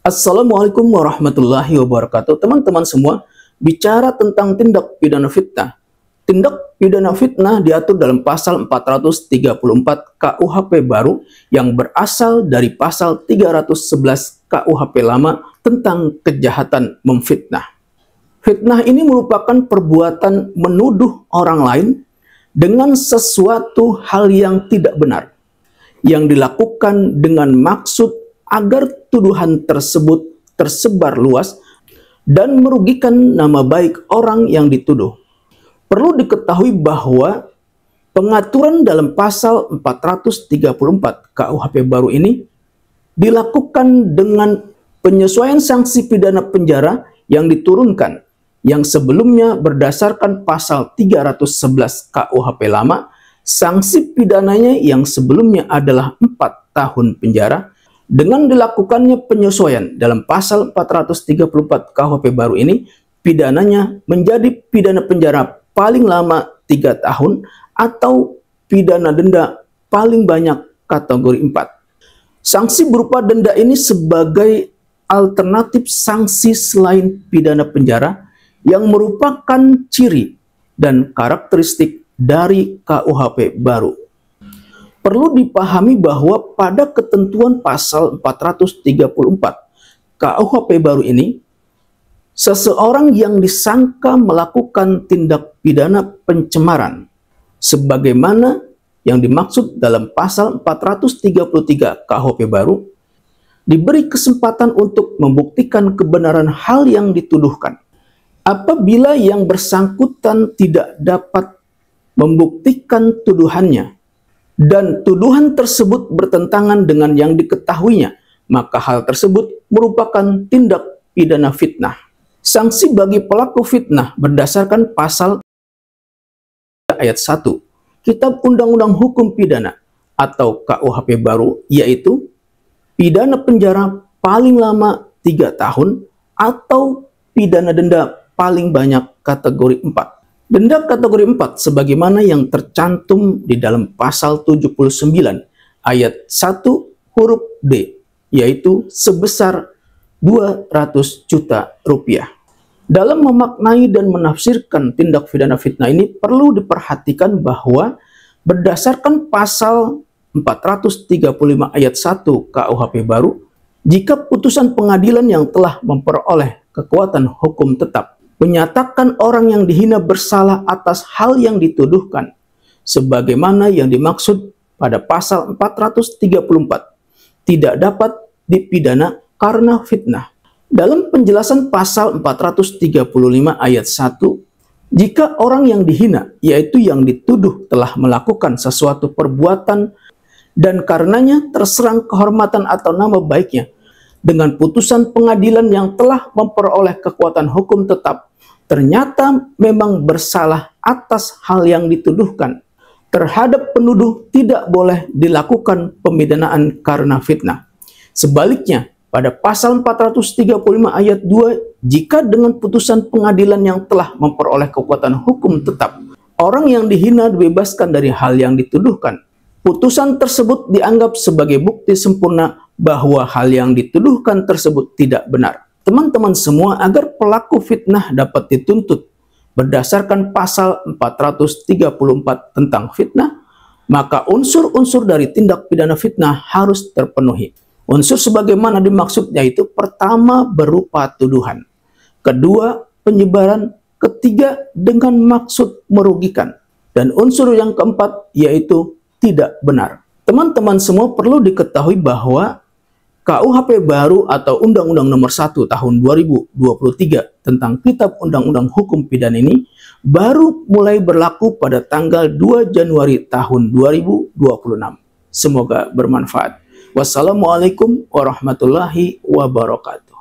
Assalamualaikum warahmatullahi wabarakatuh. Teman-teman semua, bicara tentang tindak pidana fitnah. Tindak pidana fitnah diatur dalam pasal 434 KUHP baru yang berasal dari pasal 311 KUHP lama tentang kejahatan memfitnah. Fitnah ini merupakan perbuatan menuduh orang lain dengan sesuatu hal yang tidak benar, yang dilakukan dengan maksud agar tuduhan tersebut tersebar luas dan merugikan nama baik orang yang dituduh. Perlu diketahui bahwa pengaturan dalam pasal 434 KUHP baru ini dilakukan dengan penyesuaian sanksi pidana penjara yang diturunkan, yang sebelumnya berdasarkan pasal 311 KUHP lama, sanksi pidananya yang sebelumnya adalah 4 tahun penjara. Dengan dilakukannya penyesuaian dalam pasal 434 KUHP baru ini, pidananya menjadi pidana penjara paling lama 3 tahun atau pidana denda paling banyak kategori 4. Sanksi berupa denda ini sebagai alternatif sanksi selain pidana penjara yang merupakan ciri dan karakteristik dari KUHP baru. Perlu dipahami bahwa pada ketentuan pasal 434 KUHP baru ini, seseorang yang disangka melakukan tindak pidana pencemaran, sebagaimana yang dimaksud dalam pasal 433 KUHP baru, diberi kesempatan untuk membuktikan kebenaran hal yang dituduhkan. Apabila yang bersangkutan tidak dapat membuktikan tuduhannya, dan tuduhan tersebut bertentangan dengan yang diketahuinya, maka hal tersebut merupakan tindak pidana fitnah. Sanksi bagi pelaku fitnah berdasarkan pasal ayat 1 Kitab Undang-Undang Hukum Pidana atau KUHP baru, yaitu pidana penjara paling lama 3 tahun atau pidana denda paling banyak kategori 4. Denda kategori 4 sebagaimana yang tercantum di dalam pasal 79 ayat 1 huruf D, yaitu sebesar 200 juta rupiah. Dalam memaknai dan menafsirkan tindak pidana fitnah ini perlu diperhatikan bahwa berdasarkan pasal 435 ayat 1 KUHP baru, jika putusan pengadilan yang telah memperoleh kekuatan hukum tetap menyatakan orang yang dihina bersalah atas hal yang dituduhkan, sebagaimana yang dimaksud pada pasal 434, tidak dapat dipidana karena fitnah. Dalam penjelasan pasal 435 ayat 1, jika orang yang dihina, yaitu yang dituduh, telah melakukan sesuatu perbuatan dan karenanya terserang kehormatan atau nama baiknya dengan putusan pengadilan yang telah memperoleh kekuatan hukum tetap, ternyata memang bersalah atas hal yang dituduhkan, terhadap penuduh tidak boleh dilakukan pemidanaan karena fitnah. Sebaliknya, pada pasal 435 ayat 2, jika dengan putusan pengadilan yang telah memperoleh kekuatan hukum tetap, orang yang dihina dibebaskan dari hal yang dituduhkan, putusan tersebut dianggap sebagai bukti sempurna bahwa hal yang dituduhkan tersebut tidak benar. Teman-teman semua, agar pelaku fitnah dapat dituntut berdasarkan pasal 434 tentang fitnah, maka unsur-unsur dari tindak pidana fitnah harus terpenuhi. Unsur sebagaimana dimaksud, yaitu pertama berupa tuduhan, kedua penyebaran, ketiga dengan maksud merugikan, dan unsur yang keempat yaitu tidak benar. Teman-teman semua, perlu diketahui bahwa KUHP baru atau Undang-Undang Nomor 1 Tahun 2023 tentang Kitab Undang-Undang Hukum Pidana ini baru mulai berlaku pada tanggal 2 Januari tahun 2026. Semoga bermanfaat. Wassalamualaikum warahmatullahi wabarakatuh.